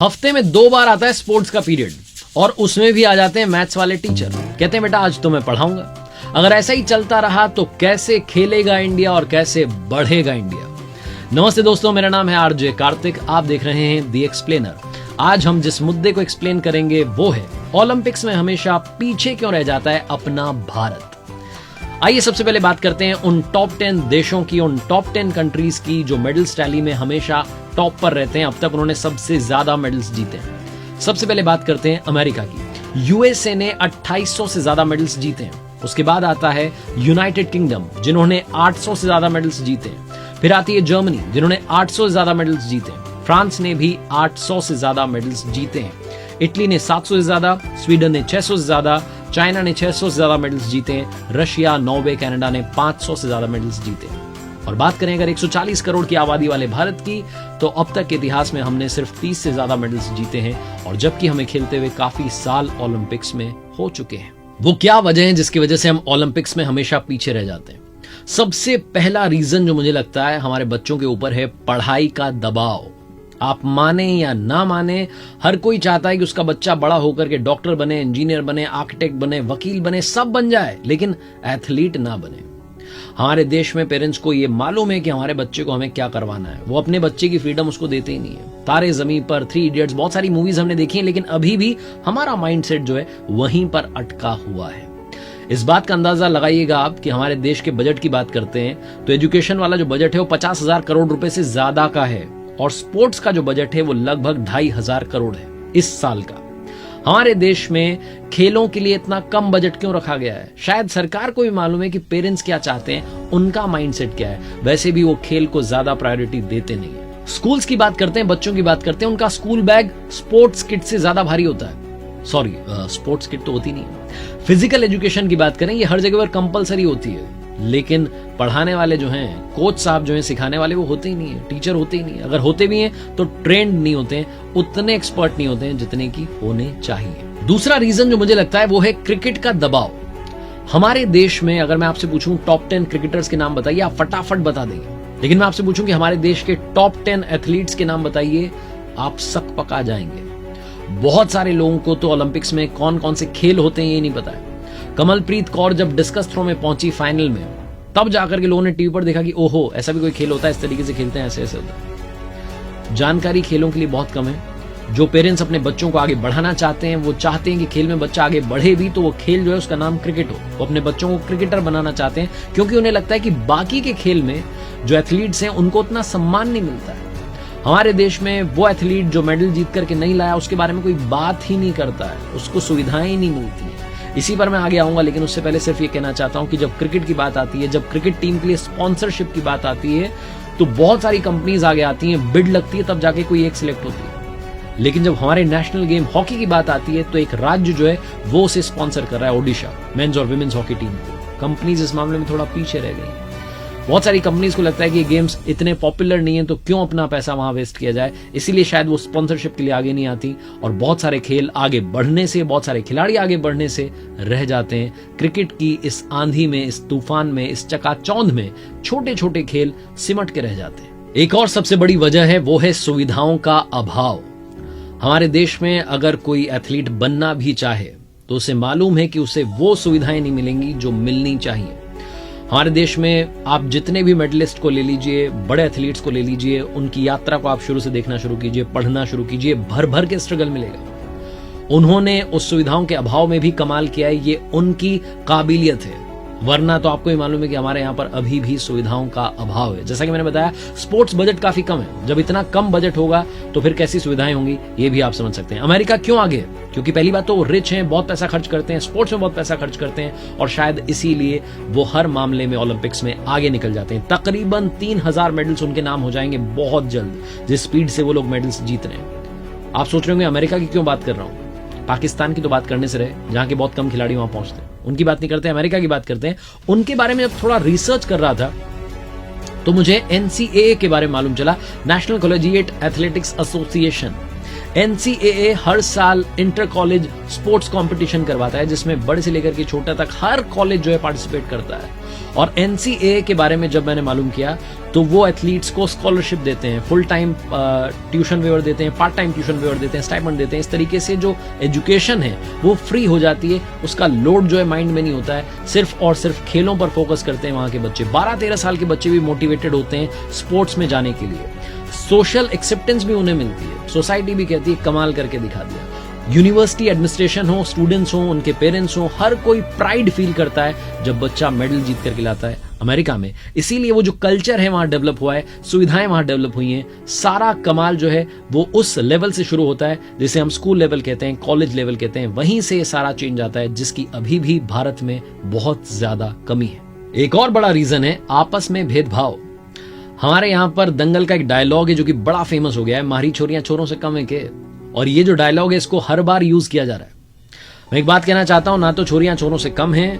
हफ्ते में 2 बार आता है स्पोर्ट्स का पीरियड और उसमें भी आ जाते हैं मैथ्स वाले टीचर। कहते हैं बेटा आज तो मैं पढ़ाऊंगा। अगर ऐसा ही चलता रहा तो कैसे खेलेगा इंडिया और कैसे बढ़ेगा इंडिया। नमस्ते दोस्तों, मेरा नाम है आरजे कार्तिक। आप देख रहे हैं दी एक्सप्लेनर। आज हम जिस मुद्दे को एक्सप्लेन करेंगे वो है ओलंपिक्स में हमेशा पीछे क्यों रह जाता है अपना भारत। आइए सबसे पहले बात करते हैं उन टॉप 10 देशों की, उन टॉप 10 कंट्रीज की जो मेडल्स टैली में हमेशा टॉप पर रहते हैं। अब तक उन्होंने सबसे ज्यादा मेडल्स जीते हैं। सबसे पहले बात करते हैं अमेरिका की। यूएसए ने 2800 से ज्यादा मेडल्स जीते हैं। उसके बाद आता है यूनाइटेड किंगडम, जिन्होंने 800 से ज्यादा मेडल्स जीते हैं। फिर आती है जर्मनी, जिन्होंने 800 से ज्यादा मेडल्स जीते हैं। फ्रांस ने भी 800 से ज्यादा मेडल्स जीते हैं। इटली ने 700 से ज्यादा, स्वीडन ने 600 से ज्यादा, चाइना ने 600 से ज्यादा मेडल्स जीते हैं। रशिया, नॉर्वे, कनाडा ने 500 से ज्यादा मेडल्स जीते हैं। और बात करें अगर 140 करोड़ की आबादी वाले भारत की, तो अब तक के इतिहास में हमने सिर्फ 30 से ज्यादा मेडल्स जीते हैं, और जबकि हमें खेलते हुए काफी साल ओलंपिक्स में हो चुके हैं। वो क्या वजह है जिसकी वजह से हम ओलंपिक्स में हमेशा पीछे रह जाते हैं? सबसे पहला रीजन जो मुझे लगता है हमारे बच्चों के ऊपर है पढ़ाई का दबाव। आप माने या ना माने, हर कोई चाहता है कि उसका बच्चा बड़ा होकर के डॉक्टर बने, इंजीनियर बने, आर्किटेक्ट बने, वकील बने, सब बन जाए, लेकिन एथलीट ना बने। हमारे देश में पेरेंट्स को ये मालूम है कि हमारे बच्चे को हमें क्या करवाना है। वो अपने बच्चे की फ्रीडम उसको देते ही नहीं है। तारे ज़मीन पर, 3 इडियट्स, बहुत सारी मूवीज हमने देखी हैं, लेकिन अभी भी हमारा माइंडसेट जो है वहीं पर अटका हुआ है। इस बात का अंदाजा लगाइएगा आप कि हमारे देश के बजट की बात करते हैं तो एजुकेशन वाला जो बजट है वो 50,000 करोड़ रुपए से ज्यादा का है, और स्पोर्ट्स का जो बजट है वो लगभग 2,500 करोड़ है इस साल का। हमारे देश में खेलों के लिए इतना कम बजट क्यों रखा गया है? शायद सरकार को भी मालूम है कि पेरेंट्स क्या चाहते हैं, उनका माइंडसेट क्या है। वैसे भी वो खेल को ज्यादा प्रायोरिटी देते नहीं है। स्कूल्स की बात करते हैं, बच्चों की बात करते हैं, उनका स्कूल बैग स्पोर्ट्स किट से ज्यादा भारी होता है। सॉरी, स्पोर्ट्स किट तो होती नहीं है। फिजिकल एजुकेशन की बात करें, ये हर जगह पर कंपलसरी होती है, लेकिन पढ़ाने वाले जो हैं, कोच साहब जो हैं, सिखाने वाले, वो होते ही नहीं है, टीचर होते ही नहीं है। अगर होते भी हैं तो ट्रेंड नहीं होते हैं, उतने एक्सपर्ट नहीं होते हैं जितने की होने चाहिए। दूसरा रीजन जो मुझे लगता है वो है क्रिकेट का दबाव। हमारे देश में अगर मैं आपसे पूछूं टॉप 10 क्रिकेटर्स के नाम बताइए, आप फटाफट बता देंगे। लेकिन मैं आपसे पूछूं कि हमारे देश के टॉप 10 एथलीट्स के नाम बताइए, आप सक पका जाएंगे। बहुत सारे लोगों को तो ओलंपिक्स में कौन कौन से खेल होते हैं ये नहीं पता है। कमलप्रीत कौर जब डिस्कस थ्रो में पहुंची फाइनल में, तब जाकर के लोगों ने टीवी पर देखा कि ओहो, ऐसा भी कोई खेल होता है, इस तरीके से खेलते हैं, ऐसे ऐसे होता है। जानकारी खेलों के लिए बहुत कम है। जो पेरेंट्स अपने बच्चों को आगे बढ़ाना चाहते हैं, वो चाहते हैं कि खेल में बच्चा आगे बढ़े भी, तो वो खेल जो है उसका नाम क्रिकेट हो। वो अपने बच्चों को क्रिकेटर बनाना चाहते हैं, क्योंकि उन्हें लगता है कि बाकी के खेल में जो एथलीट्स हैं उनको उतना सम्मान नहीं मिलता है। हमारे देश में वो एथलीट जो मेडल जीत करके नहीं लाया, उसके बारे में कोई बात ही नहीं करता है, उसको सुविधाएं ही नहीं मिलती है। इसी पर मैं आगे आऊंगा, लेकिन उससे पहले सिर्फ ये कहना चाहता हूं कि जब क्रिकेट की बात आती है, जब क्रिकेट टीम के लिए स्पॉन्सरशिप की बात आती है, तो बहुत सारी कंपनीज आगे आती हैं, बिड लगती है, तब जाके कोई एक सिलेक्ट होती है। लेकिन जब हमारे नेशनल गेम हॉकी की बात आती है, तो एक राज्य जो है वो उसे स्पॉन्सर कर रहा है, ओडिशा, मेंस और विमेंस हॉकी टीम को। कंपनीज इस मामले में थोड़ा पीछे रह गई। बहुत सारी कंपनीज को लगता है कि ये गेम्स इतने पॉपुलर नहीं है, तो क्यों अपना पैसा वहां वेस्ट किया जाए, इसीलिए शायद वो स्पॉन्सरशिप के लिए आगे नहीं आती, और बहुत सारे खेल आगे बढ़ने से, बहुत सारे खिलाड़ी आगे बढ़ने से रह जाते हैं। क्रिकेट की इस आंधी में, इस तूफान में, इस चकाचौंध में छोटे छोटे खेल सिमट के रह जाते हैं। एक और सबसे बड़ी वजह है वो है सुविधाओं का अभाव। हमारे देश में अगर कोई एथलीट बनना भी चाहे तो उसे मालूम है कि उसे वो सुविधाएं नहीं मिलेंगी जो मिलनी चाहिए। हमारे देश में आप जितने भी मेडलिस्ट को ले लीजिए, बड़े एथलीट्स को ले लीजिए, उनकी यात्रा को आप शुरू से देखना शुरू कीजिए, पढ़ना शुरू कीजिए, भर भर के स्ट्रगल मिलेगा। उन्होंने उस सुविधाओं के अभाव में भी कमाल किया है, ये उनकी काबिलियत है। वरना तो आपको ही मालूम है कि हमारे यहाँ पर अभी भी सुविधाओं का अभाव है। जैसा कि मैंने बताया, स्पोर्ट्स बजट काफी कम है। जब इतना कम बजट होगा तो फिर कैसी सुविधाएं होंगी, ये भी आप समझ सकते हैं। अमेरिका क्यों आगे है? क्योंकि पहली बात तो वो रिच हैं, बहुत पैसा खर्च करते हैं, स्पोर्ट्स में बहुत पैसा खर्च करते हैं, और शायद इसीलिए वो हर मामले में ओलंपिक्स में आगे निकल जाते हैं। तकरीबन 3,000 मेडल्स उनके नाम हो जाएंगे बहुत जल्द, जिस स्पीड से वो लोग मेडल्स जीत रहे हैं। आप सोच रहे होंगे अमेरिका की क्यों बात कर रहा हूं? पाकिस्तान की तो बात करने से रहे, जहां के बहुत कम खिलाड़ी वहां पहुंचते हैं, उनकी बात नहीं करते, अमेरिका की बात करते हैं। उनके बारे में जब थोड़ा रिसर्च कर रहा था तो मुझे एनसीएए के बारे में मालूम चला, national collegiate athletics association. NCAA हर साल इंटर कॉलेज स्पोर्ट्स कंपटीशन करवाता है, जिसमें बड़े से लेकर के छोटा तक हर कॉलेज जो है पार्टिसिपेट करता है। और एनसीएए के बारे में जब मैंने मालूम किया तो वो एथलीट्स को स्कॉलरशिप देते हैं, फुल टाइम ट्यूशन वेवर देते हैं, पार्ट टाइम ट्यूशन वेवर देते हैं, स्टाइपेंड देते हैं। इस तरीके से जो एजुकेशन है वो फ्री हो जाती है, उसका लोड जो है माइंड में नहीं होता है, सिर्फ और सिर्फ खेलों पर फोकस करते हैं वहां के बच्चे। 12-13 साल के बच्चे भी मोटिवेटेड होते हैं स्पोर्ट्स में जाने के लिए। सोशल एक्सेप्टेंस भी उन्हें मिलती है, सोसाइटी भी कहती है कमाल करके दिखा दिया। यूनिवर्सिटी एडमिनिस्ट्रेशन हो, स्टूडेंट्स हो, उनके पेरेंट्स हो, हर कोई प्राइड फील करता है जब बच्चा मेडल जीत करके लाता है अमेरिका में। इसीलिए वो जो कल्चर है वहां डेवलप हुआ है, सुविधाएं वहां डेवलप हुई हैं, सारा कमाल जो है वो उस लेवल से शुरू होता है जिसे हम स्कूल लेवल कहते हैं, कॉलेज लेवल कहते हैं। वहीं से ये सारा चेंज आता है जिसकी अभी भी भारत में बहुत ज्यादा कमी है। एक और बड़ा रीजन है आपस में भेदभाव। हमारे यहां पर दंगल का एक डायलॉग है जो कि बड़ा फेमस हो गया है, मारी छोरियां छोरों से कम है के। और ये जो डायलॉग है इसको हर बार यूज किया जा रहा है। मैं एक बात कहना चाहता हूं, ना तो छोरियां छोरों से कम हैं,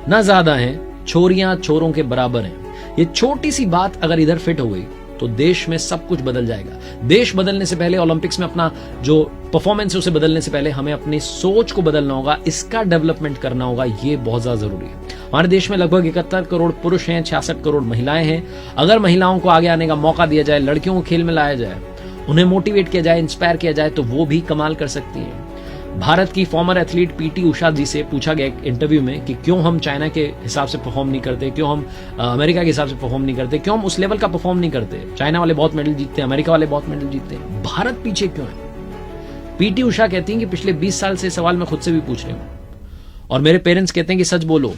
ना ज्यादा हैं, छोरियां छोरों के बराबर हैं। ये छोटी सी बात अगर इधर फिट हो गई तो देश में सब कुछ बदल जाएगा। देश बदलने से पहले, ओलंपिक्स में अपना जो परफॉर्मेंस है उसे बदलने से पहले हमें अपनी सोच को बदलना होगा, इसका डेवलपमेंट करना होगा। ये बहुत ज्यादा जरूरी है। हमारे देश में लगभग 71 करोड़ पुरुष हैं, 66 करोड़ महिलाएं हैं। अगर महिलाओं को आगे आने का मौका दिया जाए, लड़कियों को खेल में लाया जाए, उन्हें मोटिवेट किया जाए, इंस्पायर किया जाए, तो वो भी कमाल कर सकती हैं। भारत की फॉर्मर एथलीट पीटी उषा जी से पूछा गया एक इंटरव्यू में कि क्यों हम चाइना के हिसाब से परफॉर्म नहीं करते, क्यों हम अमेरिका के हिसाब से परफॉर्म नहीं करते, क्यों हम उस लेवल का परफॉर्म नहीं करते। चाइना वाले बहुत मेडल जीतते हैं, अमेरिका वाले बहुत मेडल जीतते हैं, भारत पीछे क्यों है। पीटी उषा कहती हैं कि पिछले 20 साल से सवाल मैं खुद से भी पूछ रही हूं और मेरे पेरेंट्स कहते हैं कि सच बोलो,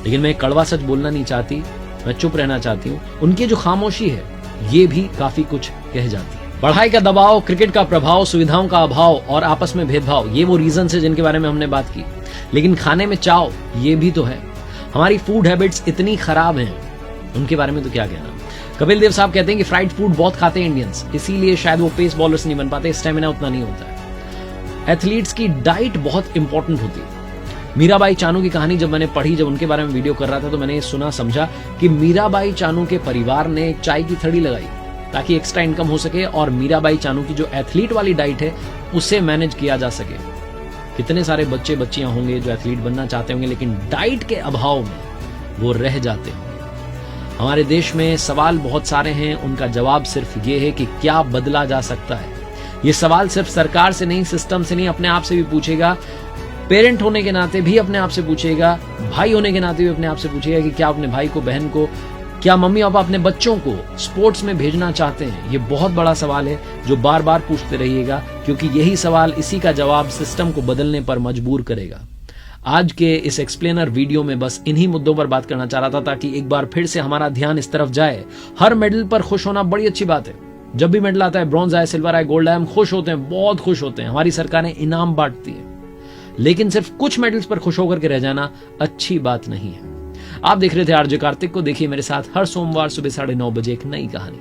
लेकिन मैं कड़वा सच बोलना नहीं चाहती, मैं चुप रहना चाहती हूं। उनकी जो खामोशी है ये भी काफी कुछ कह जाती है। पढ़ाई का दबाव, क्रिकेट का प्रभाव, सुविधाओं का अभाव और आपस में भेदभाव, ये वो रीजन है जिनके बारे में हमने बात की। लेकिन खाने में चाव, ये भी तो है। हमारी फूड हैबिट्स इतनी खराब हैं, उनके बारे में तो क्या कहना। कपिल देव साहब कहते हैं कि फ्राइड फूड बहुत खाते हैं इंडियंस, इसीलिए शायद वो पेस बॉलर्स नहीं बन पाते, स्टेमिना उतना नहीं होता है। एथलीट्स की डाइट बहुत इंपॉर्टेंट होती है। मीराबाई चानू की कहानी जब मैंने पढ़ी, जब उनके बारे में वीडियो कर रहा था, तो मैंने सुना समझा कि मीराबाई चानू के परिवार ने एक चाय की थड़ी लगाई ताकि एक्स्ट्रा इनकम हो सके और मीराबाई चानू की जो एथलीट वाली डाइट है उसे मैनेज किया जा सके। कितने सारे बच्चे बच्चियां होंगे जो एथलीट बनना चाहते होंगे लेकिन डाइट के अभाव में वो रह जाते होंगे। हमारे देश में सवाल बहुत सारे हैं, उनका जवाब सिर्फ ये है कि क्या बदला जा सकता है। ये सवाल सिर्फ सरकार से नहीं, सिस्टम से नहीं, अपने आप से भी पूछेगा। पेरेंट होने के नाते भी अपने आप से पूछेगा, भाई होने के नाते भी अपने आप से पूछेगा कि क्या अपने भाई को, बहन को, क्या मम्मी पापा अपने बच्चों को स्पोर्ट्स में भेजना चाहते हैं। ये बहुत बड़ा सवाल है जो बार बार पूछते रहिएगा, क्योंकि यही सवाल, इसी का जवाब सिस्टम को बदलने पर मजबूर करेगा। आज के इस एक्सप्लेनर वीडियो में बस इन्हीं मुद्दों पर बात करना चाह रहा था ताकि एक बार फिर से हमारा ध्यान इस तरफ जाए। हर मेडल पर खुश होना बड़ी अच्छी बात है। जब भी मेडल आता है, ब्रॉन्ज आए, सिल्वर आए, गोल्ड आए, हम खुश होते हैं, बहुत खुश होते हैं। हमारी सरकारें इनाम बांटती है, लेकिन सिर्फ कुछ मेडल्स पर खुश होकर के रह जाना अच्छी बात नहीं है। आप देख रहे थे आरजे कार्तिक को। देखिए मेरे साथ हर सोमवार सुबह 9:30 बजे एक नई कहानी।